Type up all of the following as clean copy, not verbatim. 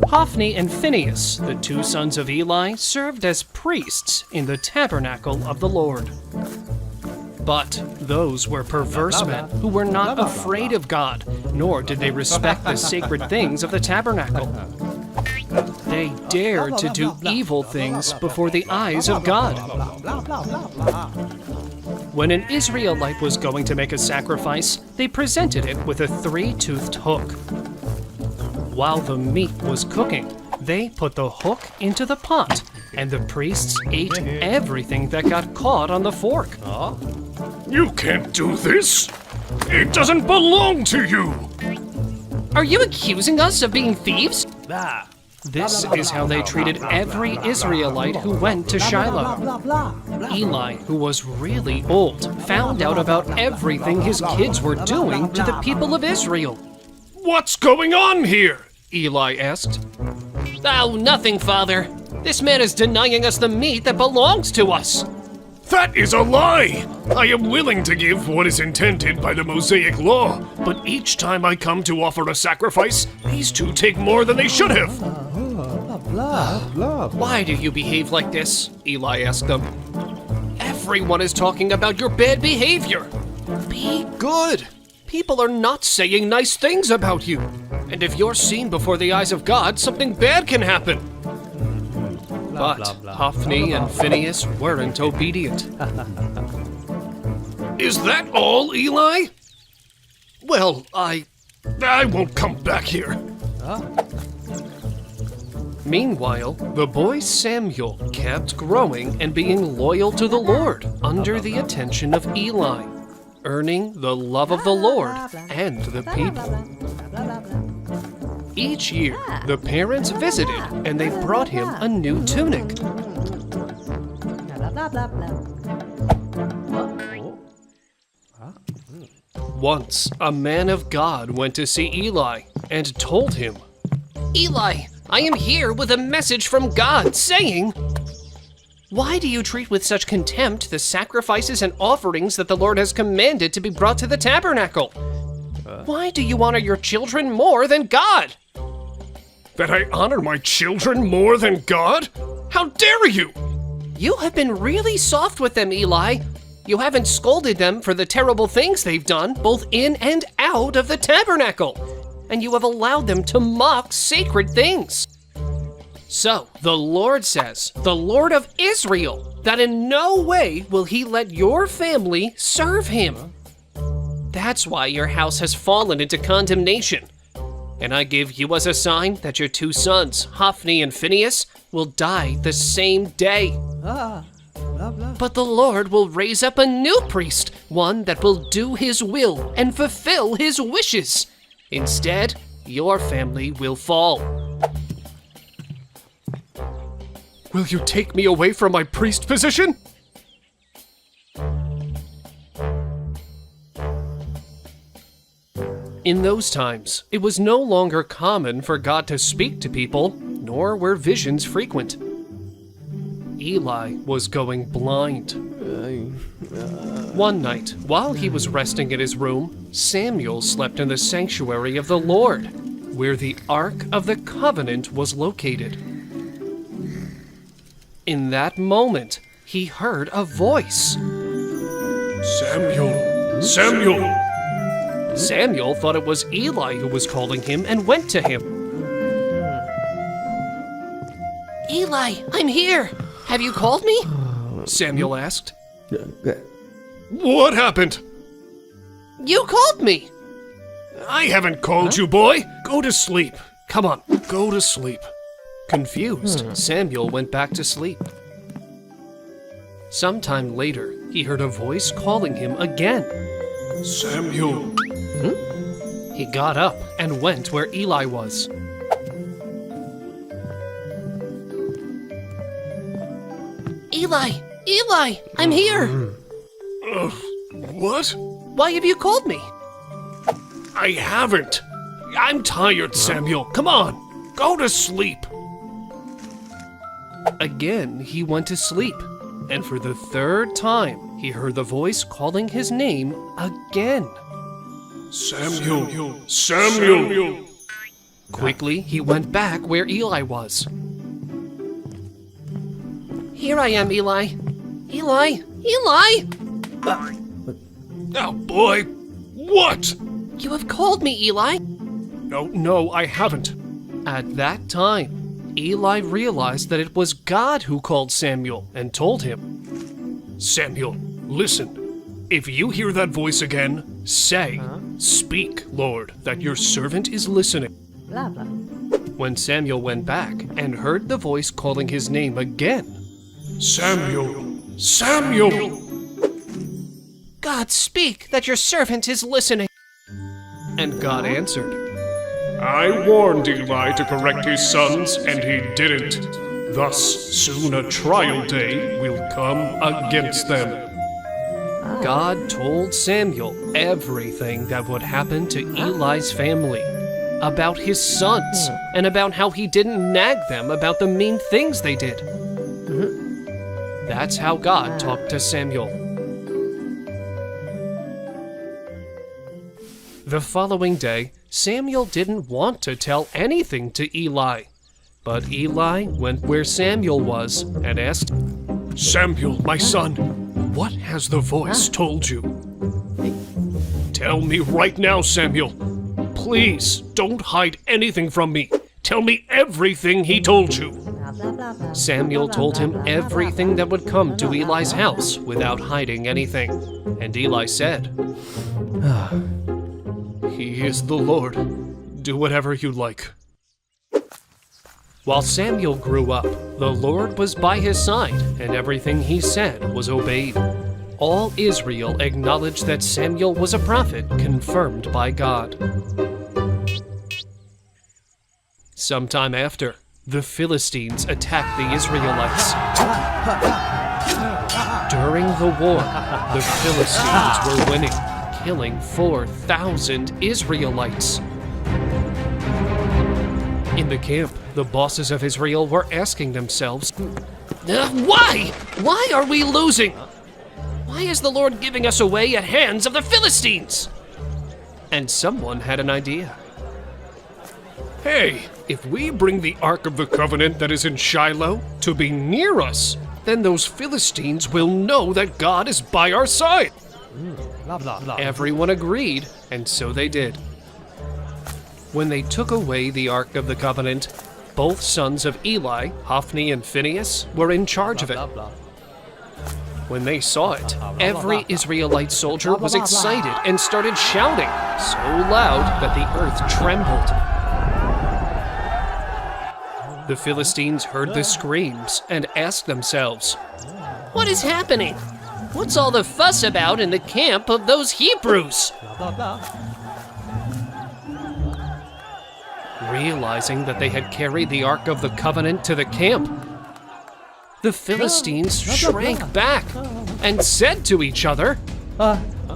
Hophni and Phinehas, the two sons of Eli, served as priests in the tabernacle of the Lord. But those were perverse men who were not afraid of God, nor did they respect the sacred things of the tabernacle. They dared to do evil things before the eyes of God. When an Israelite was going to make a sacrifice, they presented it with a three-toothed hook. While the meat was cooking, they put the hook into the pot, and the priests ate everything that got caught on the fork. You can't do this! It doesn't belong to you! Are you accusing us of being thieves? This is how they treated every Israelite who went to Shiloh. Eli, who was really old, found out about everything his kids were doing to the people of Israel. What's going on here? Eli asked. Oh, nothing, Father. This man is denying us the meat that belongs to us. That is a lie! I am willing to give what is intended by the Mosaic law, but each time I come to offer a sacrifice, these two take more than they should have. Why do you behave like this? Eli asked them. Everyone is talking about your bad behavior. Be good. People are not saying nice things about you. And if you're seen before the eyes of God, something bad can happen. But Hophni and Phinehas weren't obedient. Is that all, Eli? Well, I won't come back here. Meanwhile, the boy Samuel kept growing and being loyal to the Lord under the attention of Eli, earning the love of the Lord and the people. Each year, the parents visited and they brought him a new tunic. Once, a man of God went to see Eli and told him, Eli, I am here with a message from God saying, why do you treat with such contempt the sacrifices and offerings that the Lord has commanded to be brought to the tabernacle? Why do you honor your children more than God? That I honor my children more than God? How dare you! You have been really soft with them, Eli. You haven't scolded them for the terrible things they've done, both in and out of the tabernacle. And you have allowed them to mock sacred things. So, the Lord says, the Lord of Israel, that in no way will he let your family serve him. That's why your house has fallen into condemnation. And I give you as a sign that your two sons, Hophni and Phinehas, will die the same day. But the Lord will raise up a new priest, one that will do his will and fulfill his wishes. Instead, your family will fall. Will you take me away from my priest position? In those times, it was no longer common for God to speak to people, nor were visions frequent. Eli was going blind. One night, while he was resting in his room, Samuel slept in the sanctuary of the Lord, where the Ark of the Covenant was located. In that moment, he heard a voice. Samuel! Samuel! Samuel thought it was Eli who was calling him and went to him. Eli, I'm here. Have you called me? Samuel asked. What happened? You called me. I haven't called you, boy. Go to sleep. Come on, go to sleep. Confused, Samuel went back to sleep. Sometime later, he heard a voice calling him again. Samuel. He got up and went where Eli was. Eli! Eli! I'm here! What? Why have you called me? I haven't. I'm tired, Samuel. Come on, go to sleep. Again, he went to sleep, and for the third time, he heard the voice calling his name again. Samuel. Samuel. Quickly, he went back where Eli was. Here I am, Eli. Eli! Eli! Oh boy! What? You have called me, Eli. No, I haven't. At that time, Eli realized that it was God who called Samuel and told him, Samuel, listen. If you hear that voice again, say, Speak, Lord, that your servant is listening. Blah, blah. When Samuel went back and heard the voice calling his name again, Samuel! Samuel! God, speak, that your servant is listening. And God answered, I warned Eli to correct his sons, and he didn't. Thus, soon a trial day will come against them. God told Samuel everything that would happen to Eli's family, about his sons, and about how he didn't nag them about the mean things they did. That's how God talked to Samuel. The following day, Samuel didn't want to tell anything to Eli. But Eli went where Samuel was and asked, Samuel, my son, what has the voice told you? Tell me right now, Samuel. Please, don't hide anything from me. Tell me everything he told you. Samuel told him everything that would come to Eli's house without hiding anything. And Eli said, He is the Lord. Do whatever you like. While Samuel grew up, the Lord was by his side, and everything he said was obeyed. All Israel acknowledged that Samuel was a prophet confirmed by God. Sometime after, the Philistines attacked the Israelites. During the war, the Philistines were winning, killing 4,000 Israelites. In the camp, the bosses of Israel were asking themselves, Why? Why are we losing? Why is the Lord giving us away at hands of the Philistines? And someone had an idea. Hey, if we bring the Ark of the Covenant that is in Shiloh to be near us, then those Philistines will know that God is by our side. Everyone agreed, and so they did. When they took away the Ark of the Covenant, both sons of Eli, Hophni and Phinehas, were in charge of it. When they saw it, every Israelite soldier was excited and started shouting so loud that the earth trembled. The Philistines heard the screams and asked themselves, What is happening? What's all the fuss about in the camp of those Hebrews? Realizing that they had carried the Ark of the Covenant to the camp, the Philistines shrank back and said to each other,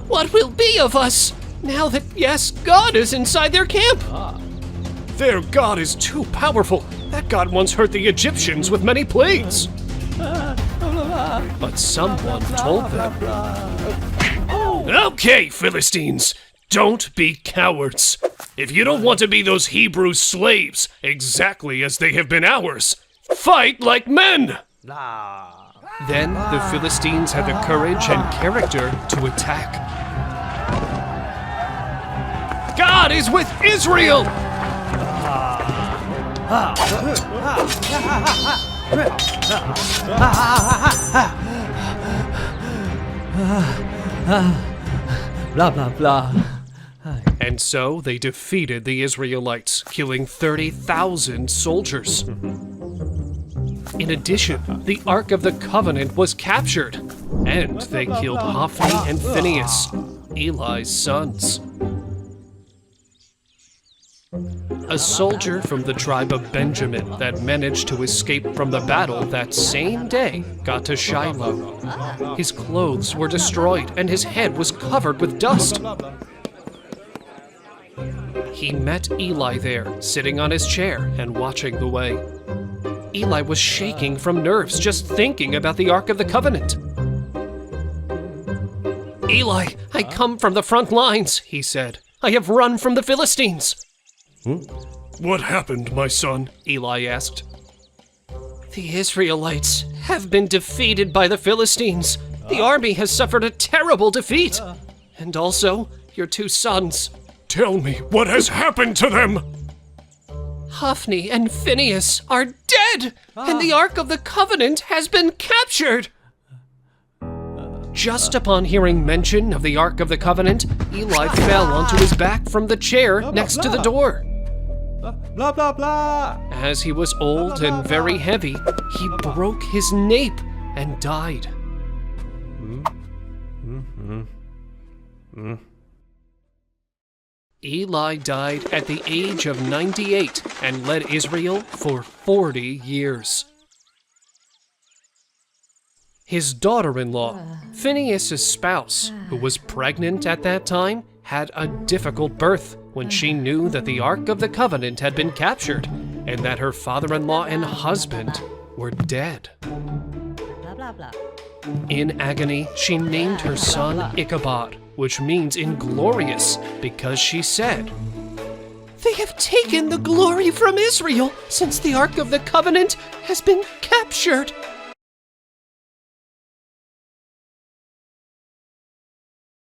What will be of us now that, yes, God is inside their camp? Their God is too powerful. That God once hurt the Egyptians with many plagues. But someone told them, Okay, Philistines, don't be cowards. If you don't want to be those Hebrew slaves, exactly as they have been ours, fight like men! Then the Philistines had the courage and character to attack. God is with Israel! Blah, blah, blah. And so they defeated the Israelites, killing 30,000 soldiers. In addition, the Ark of the Covenant was captured, and they killed Hophni and Phinehas, Eli's sons. A soldier from the tribe of Benjamin that managed to escape from the battle that same day got to Shiloh. His clothes were destroyed and his head was covered with dust. He met Eli there, sitting on his chair and watching the way. Eli was shaking from nerves just thinking about the Ark of the Covenant. Eli, I come from the front lines, he said. I have run from the Philistines. What happened, my son? Eli asked. The Israelites have been defeated by the Philistines. The army has suffered a terrible defeat. And also, your 2 sons. Tell me, what has happened to them? Hophni and Phinehas are dead, and the Ark of the Covenant has been captured. Just upon hearing mention of the Ark of the Covenant, Eli fell onto his back from the chair next to the door. Blah, blah, blah. As he was old and very heavy, he broke his nape and died. Eli died at the age of 98 and led Israel for 40 years. His daughter-in-law, Phinehas' spouse, who was pregnant at that time, had a difficult birth when she knew that the Ark of the Covenant had been captured and that her father-in-law and husband were dead. Blah, blah, blah. In agony, she named her son Ichabod, which means inglorious, because she said, "They have taken the glory from Israel since the Ark of the Covenant has been captured."